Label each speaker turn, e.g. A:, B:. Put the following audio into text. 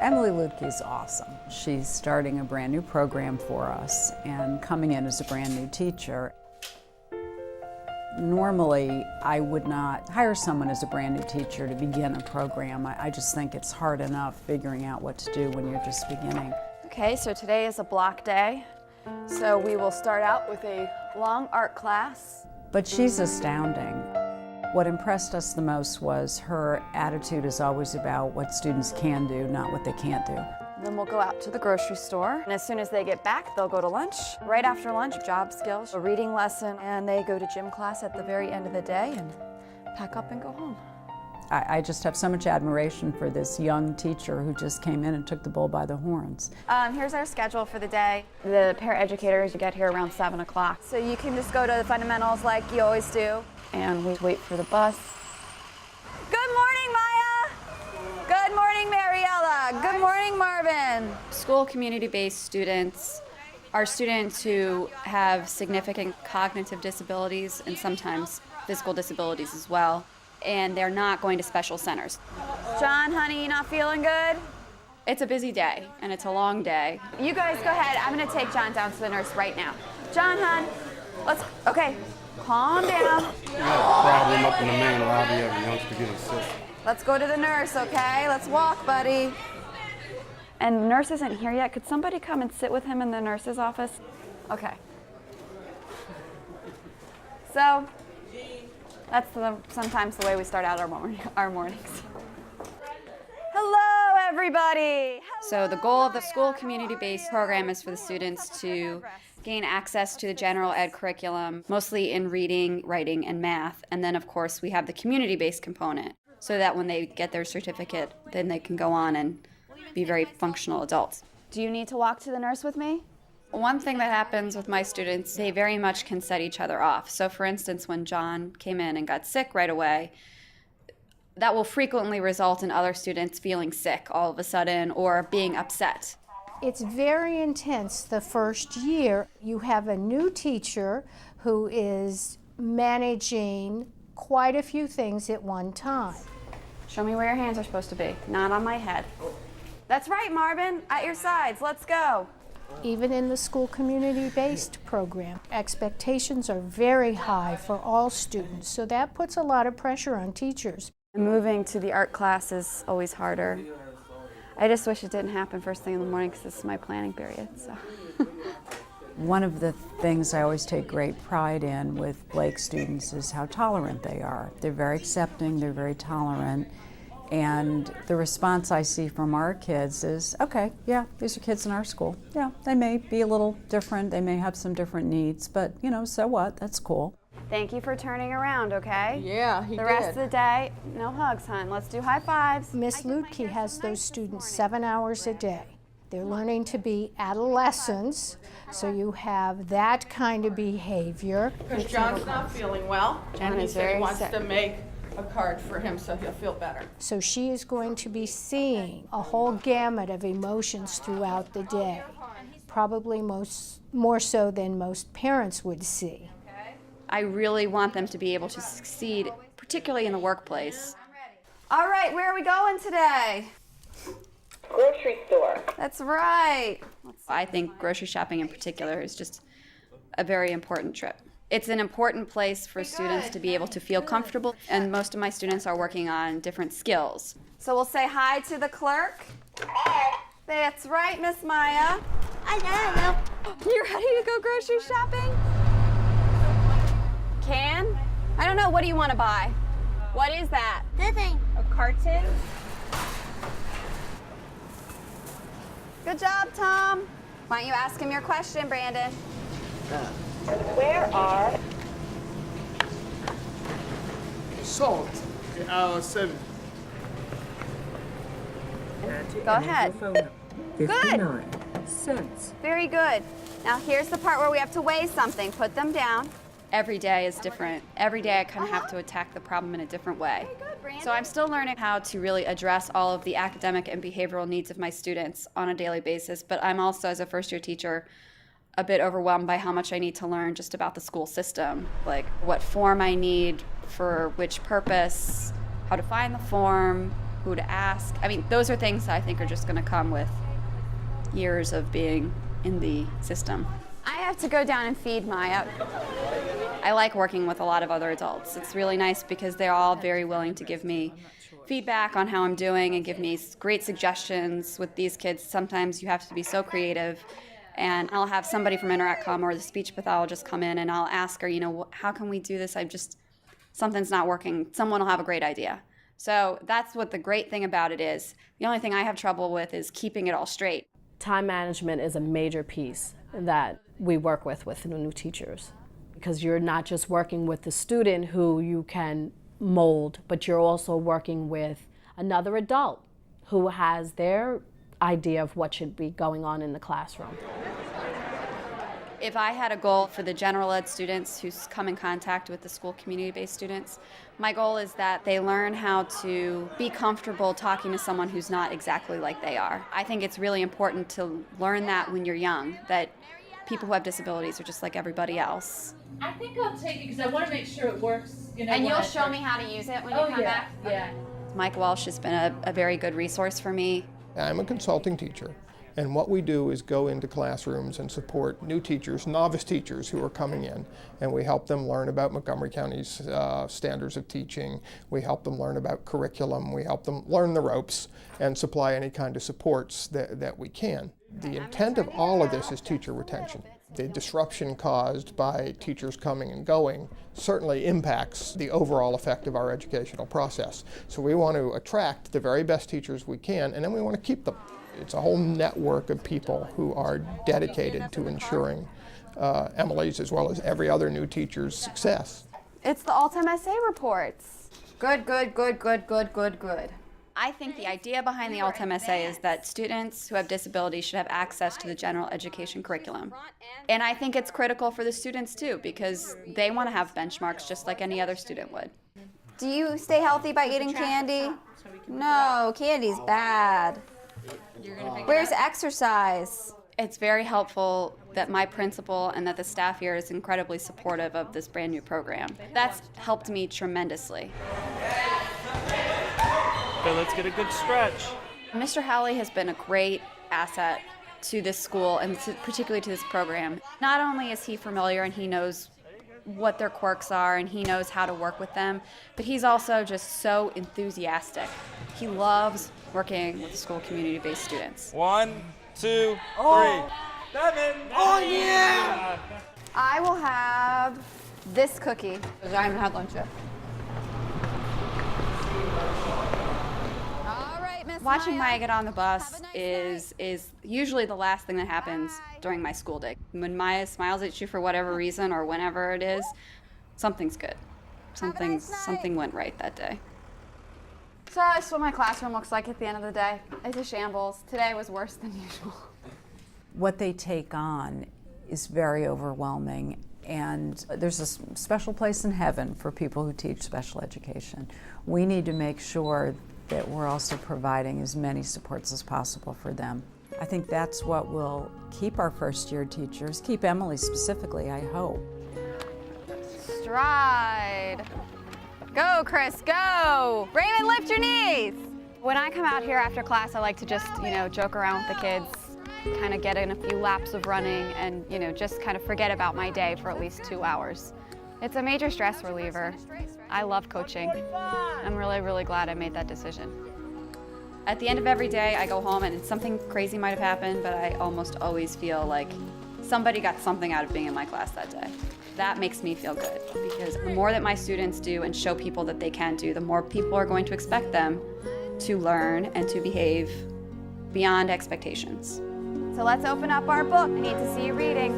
A: Emily Lutke is awesome. She's starting a brand new program for us and coming in as a brand new teacher. Normally, I would not hire someone as a brand new teacher to begin a program. I just think it's hard enough figuring out what to do when you're just beginning.
B: Okay, so today is a block day. So we will start out with a long art class.
A: But she's astounding. What impressed us the most was her attitude is always about what students can do, not what they can't do.
B: Then we'll go out to the grocery store. And as soon as they get back, they'll go to lunch. Right after lunch, job skills, a reading lesson, and they go to gym class at the very end of the day and pack up and go home.
A: I just have so much admiration for this young teacher who just came in and took the bull by the horns.
B: Here's our schedule for the day. The paraeducators get here around 7 o'clock. So you can just go to the fundamentals like you always do. And we wait for the bus. Good morning, Maya. Good morning, Mariella. Good morning, Marvin. School community-based students are students who have significant cognitive disabilities and sometimes physical disabilities as well. And they're not going to special centers. John, honey, you not feeling good? It's a busy day, and it's a long day. You guys go ahead. I'm going to take John down to the nurse right now. John, hon, okay, calm down.
C: We got a problem up in the main lobby of a youngster getting sick.
B: Let's go to the nurse, okay? Let's walk, buddy. And the nurse isn't here yet. Could somebody come and sit with him in the nurse's office? Okay. So, that's sometimes the way we start out our mornings. Hello, everybody.
D: So the goal of the school community-based program is for the students to gain access to the general ed curriculum, mostly in reading, writing, and math. And then, of course, we have the community-based component, so that when they get their certificate, then they can go on and be very functional adults.
B: Do you need to walk to the nurse with me?
D: One thing that happens with my students, they very much can set each other off. So for instance, when John came in and got sick right away, that will frequently result in other students feeling sick all of a sudden or being upset.
E: It's very intense the first year. You have a new teacher who is managing quite a few things at one time.
B: Show me where your hands are supposed to be, not on my head. That's right, Marvin, at your sides, let's go.
E: Even in the school community-based program, expectations are very high for all students, so that puts a lot of pressure on teachers.
B: Moving to the art class is always harder. I just wish it didn't happen first thing in the morning because this is my planning period. So.
A: One of the things I always take great pride in with Blake students is how tolerant they are. They're very accepting, they're very tolerant. And the response I see from our kids is, okay, yeah, these are kids in our school. Yeah, they may be a little different, they may have some different needs, but you know, so what? That's cool.
B: Thank you for turning around, okay?
F: Yeah, he did.
B: The rest of the day, no hugs, hon. Let's do high fives.
E: Miss Lutke has those students 7 hours a day. They're learning to be adolescents, so you have that kind of behavior.
F: Because John's not feeling well,
B: John
F: and he
B: is
F: said he
B: very
F: wants
B: sick.
F: to make a card for him so he'll feel better.
E: So she is going to be seeing a whole gamut of emotions throughout the day, probably more so than most parents would see.
D: I really want them to be able to succeed, particularly in the workplace.
B: All right, where are we going today?
G: Grocery store.
B: That's right.
D: I think grocery shopping in particular is just a very important trip. It's an important place for students to be able to feel comfortable, and most of my students are working on different skills.
B: So we'll say hi to the clerk.
G: Hi.
B: That's right, Miss Maya.
G: Hello.
B: You ready to go grocery shopping? Can? I don't know. What do you want to buy? What is that?
G: Nothing.
B: A carton? Good job, Tom. Why don't you ask him your question, Brandon?
G: Where are
C: Salt. 7.
B: Go ahead.
H: 59 cents.
B: Very good. Now here's the part where we have to weigh something. Put them down.
D: Every day is different. Every day I kind of have to attack the problem in a different way. So I'm still learning how to really address all of the academic and behavioral needs of my students on a daily basis, but I'm also, as a first-year teacher, a bit overwhelmed by how much I need to learn just about the school system, like what form I need for which purpose, how to find the form, who to ask. I mean, those are things that I think are just going to come with years of being in the system.
B: I have to go down and feed Maya.
D: I like working with a lot of other adults. It's really nice because they're all very willing to give me feedback on how I'm doing and give me great suggestions. With these kids, sometimes you have to be so creative. And I'll have somebody from InteractCom or the speech pathologist come in and I'll ask her, you know, how can we do this? Something's not working. Someone will have a great idea. So that's what the great thing about it is. The only thing I have trouble with is keeping it all straight.
I: Time management is a major piece that we work with the new teachers, because you're not just working with the student who you can mold, but you're also working with another adult who has their idea of what should be going on in the classroom.
D: If I had a goal for the general ed students who come in contact with the school community-based students, my goal is that they learn how to be comfortable talking to someone who's not exactly like they are. I think it's really important to learn that when you're young, that people who have disabilities are just like everybody else.
J: I think I'll take it because I want to make sure it works. You know,
B: And you'll show me how to use it when you come back?
J: Yeah.
D: Mike Walsh has been a very good resource for me.
K: I'm a consulting teacher, and what we do is go into classrooms and support new teachers, novice teachers who are coming in, and we help them learn about Montgomery County's standards of teaching. We help them learn about curriculum. We help them learn the ropes and supply any kind of supports that we can. The intent of all of this is teacher retention. The disruption caused by teachers coming and going certainly impacts the overall effect of our educational process. So we want to attract the very best teachers we can, and then we want to keep them. It's a whole network of people who are dedicated to ensuring Emily's as well as every other new teacher's success.
B: It's the Altum essay reports.
D: Good, good, good, good, good, good, good. I think the idea behind the Altum essay is that students who have disabilities should have access to the general education curriculum. And I think it's critical for the students too, because they want to have benchmarks just like any other student would.
B: Do you stay healthy by eating candy? No, candy's bad. Where's exercise?
D: It's very helpful that my principal and that the staff here is incredibly supportive of this brand new program. That's helped me tremendously.
L: Okay, let's get a good stretch.
D: Mr. Howley has been a great asset to this school and particularly to this program. Not only is he familiar and he knows what their quirks are and he knows how to work with them, but he's also just so enthusiastic. He loves working with school community-based students.
L: 1, 2, 3. 7. Oh yeah!
B: I will have this cookie. I haven't had lunch yet. All right, Miss
D: Watching
B: Maya.
D: Maya get on the bus
B: Have a nice
D: is usually the last thing that happens during my school day. When Maya smiles at you for whatever reason or whenever it is, something's good. Something went right that day.
B: So that's what my classroom looks like at the end of the day. It's a shambles. Today was worse than usual.
A: What they take on is very overwhelming, and there's a special place in heaven for people who teach special education. We need to make sure that we're also providing as many supports as possible for them. I think that's what will keep our first-year teachers, keep Emily specifically, I hope.
B: Stride. Go, Chris, go. Raymond, lift your knees. When I come out here after class, I like to just, joke around with the kids, kind of get in a few laps of running and, just kind of forget about my day for at least 2 hours. It's a major stress reliever. I love coaching. I'm really, really glad I made that decision.
D: At the end of every day, I go home and something crazy might have happened, but I almost always feel like somebody got something out of being in my class that day. That makes me feel good, because the more that my students do and show people that they can do, the more people are going to expect them to learn and to behave beyond expectations.
B: So let's open up our book. I need to see you reading.